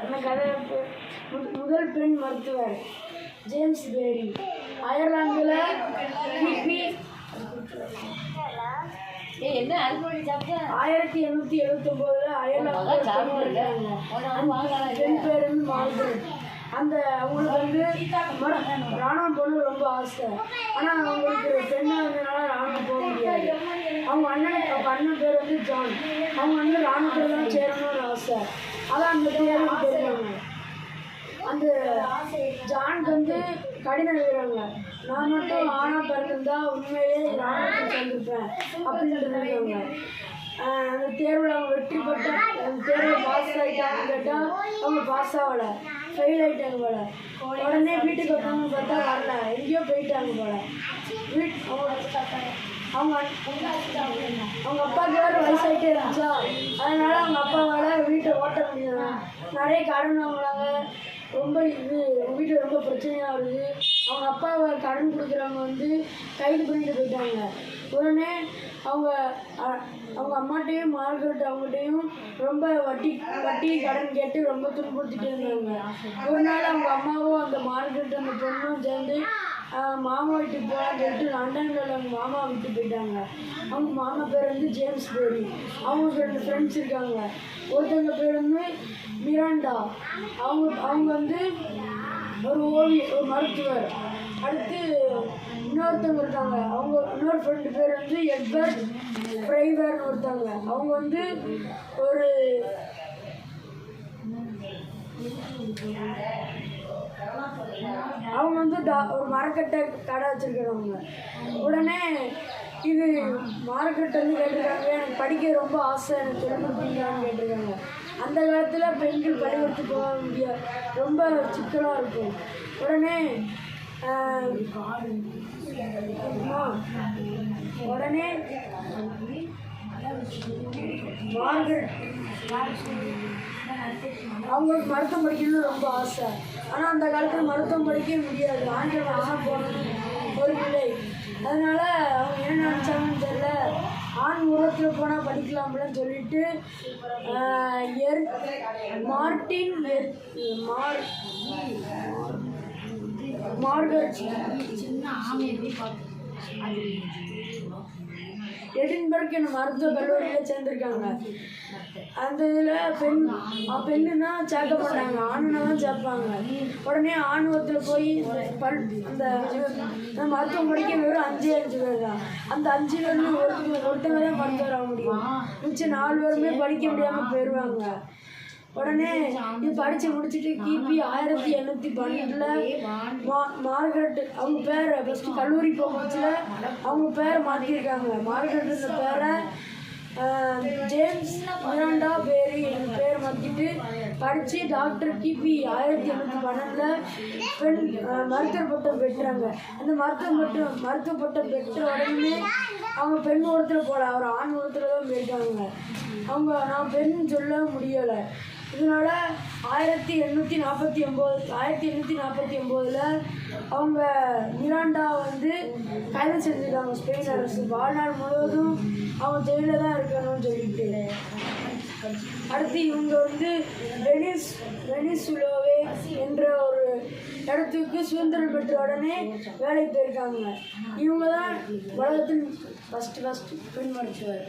அந்த கதை முதல் பெண் மருத்துவர் ஜேம்ஸ் பேரி அயர்லாந்தில் கிபி 1879 அயர்லாந்து பெண் பேர் வந்து மார்கரெட். அந்த அவங்களுக்கு வந்து ராணுவம் போகணும்னு ரொம்ப ஆசை. ஆனால் அவங்களுக்கு பெண்ணாக இருந்ததுனால ராணுவம் போக முடியாது. அவங்க அண்ணன் பேர் வந்து ஜான். அவங்க வந்து ராணுவத்தில் தான் சேரணும்னு ஆசை. அதான் அந்த தேர்வுக்கு போயிருக்காங்க. அந்த ஜானுக்கு வந்து கடிதம் எழுதுறாங்க, நான் மட்டும் ஆணா பிறந்திருந்தா உண்மையிலே ராணுவத்தில் சேர்ந்துருப்பேன் அப்படின்னு இருக்காங்க. அந்த தேர்வில் அவங்க வெற்றி பெற்ற அந்த தேர்வில் பாஸ் ஆகிட்டாங்கன்னு கேட்டால் அவங்க பாஸ் ஆகலை, ஃபெயில் ஆகிட்டாங்க போல. உடனே வீட்டுக்கு வந்தாங்க, பார்த்தா வரல, எங்கேயோ போயிட்டாங்க போல. அவங்க அப்பாவுக்கு வேறு வயசாகிட்டே இருந்துச்சா, அதனால் அவங்க அப்பாவால் வீட்டை ஓட்ட முடியல. நிறைய கடன் வாங்கினாங்க. ரொம்ப வீட்டில் ரொம்ப பிரச்சனையாக வருது. அவங்க அப்பாவை கடன் கொடுக்குறவங்க வந்து கைது பண்ணிட்டு போயிட்டாங்க. உடனே அவங்க அம்மாட்டையும் மார்கரெட் அவங்ககிட்டையும் ரொம்ப வட்டி கடன் கேட்டு ரொம்ப துன்புறுத்திட்டு இருந்தாங்க. ஒரு நாள் அவங்க அம்மாவும் அந்த மார்கரெட் அந்த பொண்ணும் சேர்ந்து மாமா வீட்டுக்கு போகலான்னு சொல்லிட்டு லண்டனில் அவங்க மாமா விட்டு போயிட்டாங்க. அவங்க மாமா பேர் வந்து ஜேம்ஸ் பேரி. அவங்க 2 ஃப்ரெண்ட்ஸ் இருக்காங்க. ஒருத்தவங்க பேர் வந்து மிராண்டா. அவங்க வந்து ஒரு மருத்துவர். அடுத்து இன்னொருத்தவங்க இருக்காங்க. அவங்க இன்னொரு ஃப்ரெண்டு பேர் வந்து எட்வர்ட் ஃப்ரைவர்னு ஒருத்தவங்க. அவங்க வந்து ஒரு மரக்கட்டை கடை வச்சுருக்கிறவங்க. உடனே இது மார்கரெட் வந்து கேட்டிருக்காங்க, எனக்கு படிக்க ரொம்ப ஆசை, எனக்கு சொல்லிக் கொடுப்பீங்களான்னு கேட்டிருக்காங்க. அந்த காலத்தில் பெண்கள் பள்ளிக்கூடத்துக்கு போக முடியாது, ரொம்ப சிக்கலாக இருக்கும். உடனே மார்கரெட் அவங்களுக்கு மருத்துவம் படிக்கணும்னு ரொம்ப ஆசை. ஆனால் அந்த காலத்தில் மருத்துவம் படிக்க முடியாது, ஆங்கில வருஷம் போகணும் ஒரு நிலை. அதனால் அவங்க என்ன நினச்சாங்கன்னு தெரியல, ஆண் உலகத்தில் போனால் படிக்கலாம்லன்னு சொல்லிட்டு எடின்பர்க் என்ன மருத்துவ கல்லூரியில் சேர்ந்துருக்காங்க. அந்த இதில் பெண்ணுன்னா சேர்க்க மாட்டாங்க, ஆணுன்னா தான் சேர்ப்பாங்க. உடனே ஆணுவத்தில் போய் அந்த மருத்துவம் படிக்க வெறும் 5 பேர் தான். அந்த 5 பேர்னு ஒருத்தங்க தான் மருத்துவர் ஆக முடியும். மிச்சம் 4 பேருமே படிக்க முடியாமல் போயிடுவாங்க. உடனே இது படித்து முடிச்சுட்டு கிபி 1812 மார்கரெட் அவங்க பேரை ஃபஸ்ட்டு கல்லூரி போகச்சில் அவங்க பேரை மாற்றிருக்காங்க. மார்கரெட் பேரை ஜேம்ஸ் மிராண்டா பேரி என் பேர் மாற்றிட்டு படித்து டாக்டர் கிபி 1812 பெண் மருத்துவ பட்டம் பெற்றாங்க. அந்த மருத்துவ பட்டம் பெற்ற உடனே அவங்க பெண் உலகத்தில் போகல, அவர் ஆண் உலகத்தில் தான் போயிருக்காங்க. நான் பெண் சொல்ல முடியலை. இதனால 1849 அவங்க மிராண்டா வந்து கைது செஞ்சுருக்காங்க ஸ்பெயின் அரசு. வாழ்நாள் முழுவதும் அவங்க ஜெயிலில் தான் இருக்கணும்னு சொல்லிட்டு. அடுத்து இவங்க வந்து வெனிசுலோவே என்ற ஒரு இடத்துக்கு சுதந்திரம் பெற்ற உடனே வேலைக்கு போயிருக்காங்க. இவங்க தான் உலகத்தின் ஃபஸ்ட்டு பெண் மருத்துவர்.